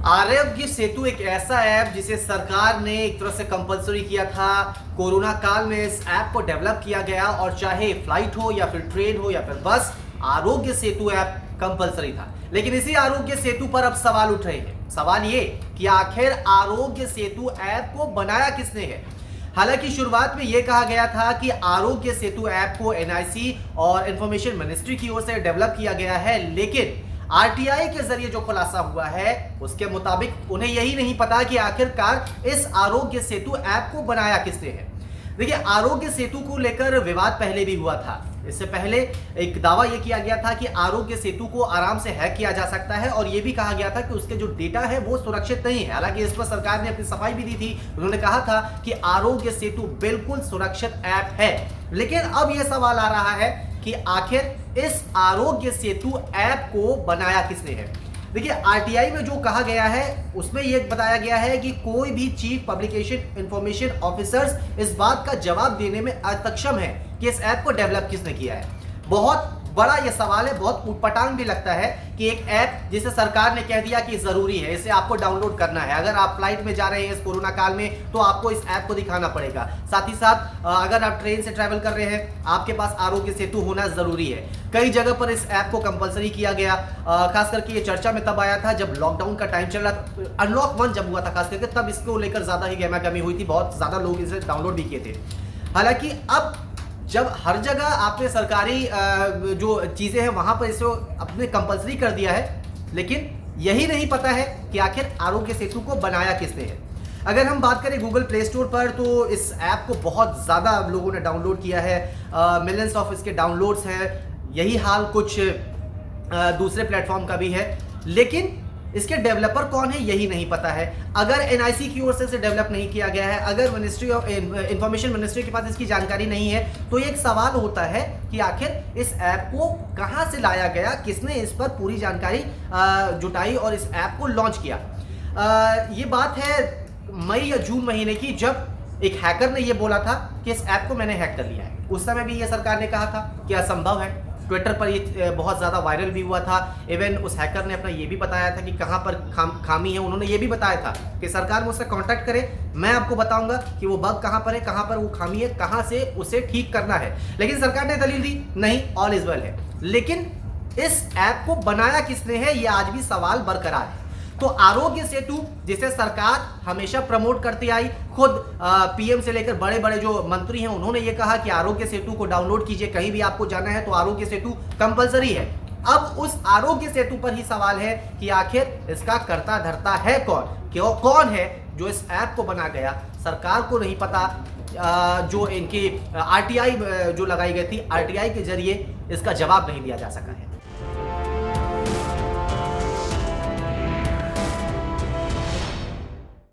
आरोग्य सेतु एक ऐसा ऐप जिसे सरकार ने एक तरह से कंपलसरी किया था। कोरोना काल में इस ऐप को डेवलप किया गया और चाहे फ्लाइट हो या फिर ट्रेन हो या फिर बस, आरोग्य सेतु ऐप कंपलसरी था। लेकिन इसी आरोग्य सेतु पर अब सवाल उठ रहे हैं। सवाल ये कि आखिर आरोग्य सेतु ऐप को बनाया किसने है। हालांकि शुरुआत में यह कहा गया था कि आरोग्य सेतु ऐप को एनआईसी और इंफॉर्मेशन मिनिस्ट्री की ओर से डेवलप किया गया है, लेकिन आरटीआई के जरिए जो खुलासा हुआ है उसके मुताबिक उन्हें यही नहीं पता कि आखिरकार इस आरोग्य सेतु ऐप को बनाया किसने है। देखिए, आरोग्य सेतु को लेकर विवाद पहले भी हुआ था। इससे पहले एक दावा यह किया गया था कि आरोग्य सेतु को आराम से हैक किया जा सकता है और यह भी कहा गया था कि उसके जो डेटा है वो सुरक्षित नहीं है। हालांकि इस पर सरकार ने अपनी सफाई भी दी थी। उन्होंने कहा था कि आरोग्य सेतु बिल्कुल सुरक्षित ऐप है। लेकिन अब यह सवाल आ रहा है कि आखिर इस आरोग्य सेतु ऐप को बनाया किसने है। देखिए, आरटीआई में जो कहा गया है उसमें यह बताया गया है कि कोई भी चीफ पब्लिकेशन इंफॉर्मेशन ऑफिसर्स इस बात का जवाब देने में असक्षम है कि इस ऐप को डेवलप किसने किया है। बहुत बड़ा यह सवाल है, बहुत उटपटांग भी लगता है कि एक ऐप जिसे सरकार ने कह दिया कि जरूरी है, इसे आपको डाउनलोड करना है। अगर आप फ्लाइट में जा रहे हैं इस कोरोना काल में तो आपको इस ऐप को दिखाना पड़ेगा। साथ ही साथ अगर आप ट्रेन से ट्रैवल कर रहे हैं, आपके पास आरोग्य सेतु होना जरूरी है। कई जगह पर इस ऐप को कंपलसरी किया गया। खास करके ये चर्चा में तब आया था जब लॉकडाउन का टाइम चल रहा था, अनलॉक 1 जब हुआ था खास करके, तब इसको लेकर ज्यादा ही गहमा-गहमी हुई थी। बहुत ज्यादा लोग इसे डाउनलोड भी किए थे। हालांकि अब जब हर जगह आपने सरकारी जो चीजें हैं वहां पर इसे अपने कंपलसरी कर दिया है, लेकिन यही नहीं पता है कि आखिर आरोग्य सेतु को बनाया किसने है। अगर हम बात करें गूगल प्ले स्टोर पर, तो इस ऐप को बहुत ज़्यादा लोगों ने डाउनलोड किया है। मिलियंस ऑफ इसके डाउनलोड्स हैं। यही हाल कुछ दूसरे प्लेटफॉर्म का भी है, लेकिन इसके डेवलपर कौन है यही नहीं पता है। अगर एनआईसी की ओर से इसे डेवलप नहीं किया गया है, अगर मिनिस्ट्री ऑफ इंफॉर्मेशन मिनिस्ट्री के पास इसकी जानकारी नहीं है, तो एक सवाल होता है कि आखिर इस ऐप को कहां से लाया गया, किसने इस पर पूरी जानकारी जुटाई और इस ऐप को लॉन्च किया। ये बात है मई या जून महीने की, जब एक हैकर ने यह बोला था कि इस ऐप को मैंने हैक कर लिया है। उस समय भी यह सरकार ने कहा था कि असंभव है। ट्विटर पर ये बहुत ज़्यादा वायरल भी हुआ था। इवन उस हैकर ने अपना ये भी बताया था कि कहाँ पर खामी है। उन्होंने ये भी बताया था कि सरकार मुझसे कांटेक्ट करे, मैं आपको बताऊंगा कि वो बग कहाँ पर है, कहाँ पर वो खामी है, कहाँ से उसे ठीक करना है। लेकिन सरकार ने दलील दी, नहीं, ऑल इज वेल है। लेकिन इस ऐप को बनाया किसने है, ये आज भी सवाल बरकरार है। तो आरोग्य सेतु, जिसे सरकार हमेशा प्रमोट करती आई, खुद पीएम से लेकर बड़े बड़े जो मंत्री हैं उन्होंने ये कहा कि आरोग्य सेतु को डाउनलोड कीजिए, कहीं भी आपको जाना है तो आरोग्य सेतु कंपलसरी है। अब उस आरोग्य सेतु पर ही सवाल है कि आखिर इसका कर्ता धर्ता है कौन है जो इस ऐप को बना गया। सरकार को नहीं पता। जो इनकी आरटीआई जो लगाई गई थी, आरटीआई के जरिए इसका जवाब नहीं दिया जा सका है।